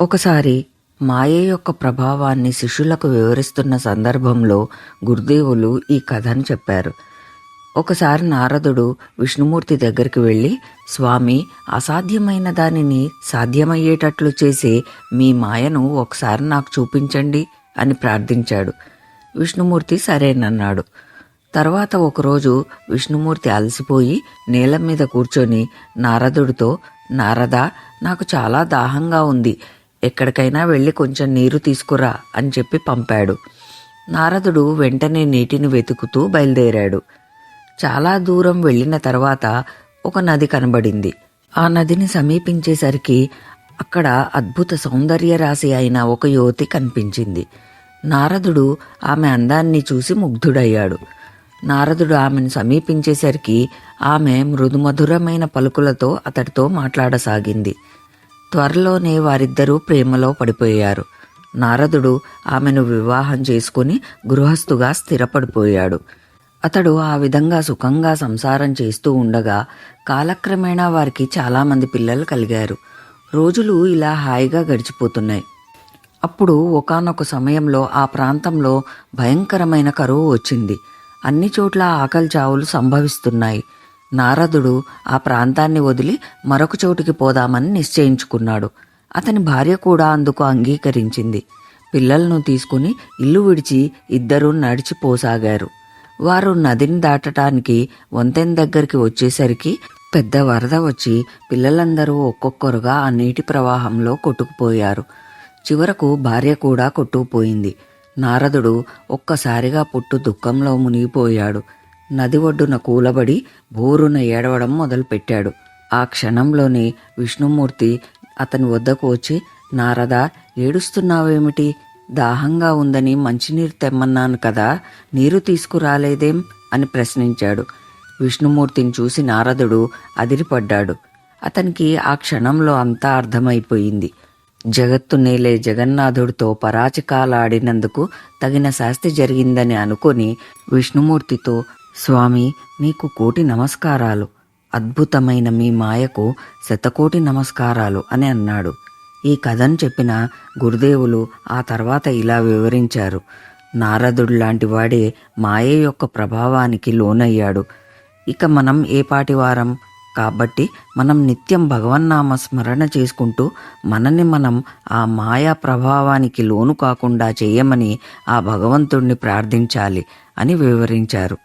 ఒకసారి మాయ యొక్క ప్రభావాన్ని శిష్యులకు వివరిస్తున్న సందర్భంలో గురుదేవులు ఈ కథను చెప్పారు. ఒకసారి నారదుడు విష్ణుమూర్తి దగ్గరికి వెళ్ళి, స్వామి, అసాధ్యమైన దానిని సాధ్యమయ్యేటట్లు చేసే మీ మాయను ఒకసారి నాకు చూపించండి అని ప్రార్థించాడు. విష్ణుమూర్తి సరేనన్నాడు. తర్వాత ఒకరోజు విష్ణుమూర్తి అలసిపోయి నేల మీద కూర్చొని నారదుడితో, నారదా, నాకు చాలా దాహంగా ఉంది, ఎక్కడికైనా వెళ్ళి కొంచెం నీరు తీసుకురా అని చెప్పి పంపాడు. నారదుడు వెంటనే నీటిని వెతుకుతూ బయలుదేరాడు. చాలా దూరం వెళ్ళిన తర్వాత ఒక నది కనబడింది. ఆ నదిని సమీపించేసరికి అక్కడ అద్భుత సౌందర్య రాశి అయిన ఒక యువతి కనిపించింది. నారదుడు ఆమె అందాన్ని చూసి ముగ్ధుడయ్యాడు. నారదుడు ఆమెను సమీపించేసరికి ఆమె మృదుమధురమైన పలుకులతో అతడితో మాట్లాడసాగింది. త్వరలోనే వారిద్దరూ ప్రేమలో పడిపోయారు. నారదుడు ఆమెను వివాహం చేసుకుని గృహస్థుగా స్థిరపడిపోయాడు. అతడు ఆ విధంగా సుఖంగా సంసారం చేస్తూ ఉండగా కాలక్రమేణా వారికి చాలామంది పిల్లలు కలిగారు. రోజులు ఇలా హాయిగా గడిచిపోతున్నాయి. అప్పుడు ఒకానొక సమయంలో ఆ ప్రాంతంలో భయంకరమైన కరువు వచ్చింది. అన్ని చోట్ల ఆకలి చావులు సంభవిస్తున్నాయి. నారదుడు ఆ ప్రాంతాన్ని వదిలి మరొక చోటికి పోదామని నిశ్చయించుకున్నాడు. అతని భార్య కూడా అందుకు అంగీకరించింది. పిల్లలను తీసుకుని ఇల్లు విడిచి ఇద్దరూ నడిచిపోసాగారు. వారు నదిని దాటడానికి వంతెన దగ్గరికి వచ్చేసరికి పెద్ద వరద వచ్చి పిల్లలందరూ ఒక్కొక్కరుగా ఆ నీటి ప్రవాహంలో కొట్టుకుపోయారు. చివరకు భార్య కూడా కొట్టుకుపోయింది. నారదుడు ఒక్కసారిగా పుట్టు దుఃఖంలో మునిగిపోయాడు. నది ఒడ్డున కూలబడి బోరున ఏడవడం మొదలుపెట్టాడు. ఆ క్షణంలోనే విష్ణుమూర్తి అతని వద్దకు వచ్చి, నారదా, ఏడుస్తున్నావేమిటి? దాహంగా ఉందని మంచినీరు తెమ్మన్నాను కదా, నీరు తీసుకురాలేదేం అని ప్రశ్నించాడు. విష్ణుమూర్తిని చూసి నారదుడు అదిరిపడ్డాడు. అతనికి ఆ క్షణంలో అంతా అర్థమైపోయింది. జగత్తు నేలే జగన్నాథుడితో పరాచికాలాడినందుకు తగిన శాస్తి జరిగిందని అనుకొని విష్ణుమూర్తితో, స్వామి, మీకు కోటి నమస్కారాలు, అద్భుతమైన మీ మాయకు శతకోటి నమస్కారాలు అని అన్నాడు. ఈ కథను చెప్పిన గురుదేవులు ఆ తర్వాత ఇలా వివరించారు. నారదుడు లాంటి వాడే మాయ యొక్క ప్రభావానికి లోనయ్యాడు. ఇక మనం ఏపాటి వారం? కాబట్టి మనం నిత్యం భగవన్నామ స్మరణ చేసుకుంటూ మనని మనం ఆ మాయా ప్రభావానికి లోను కాకుండా చేయమని ఆ భగవంతుణ్ణి ప్రార్థించాలి అని వివరించారు.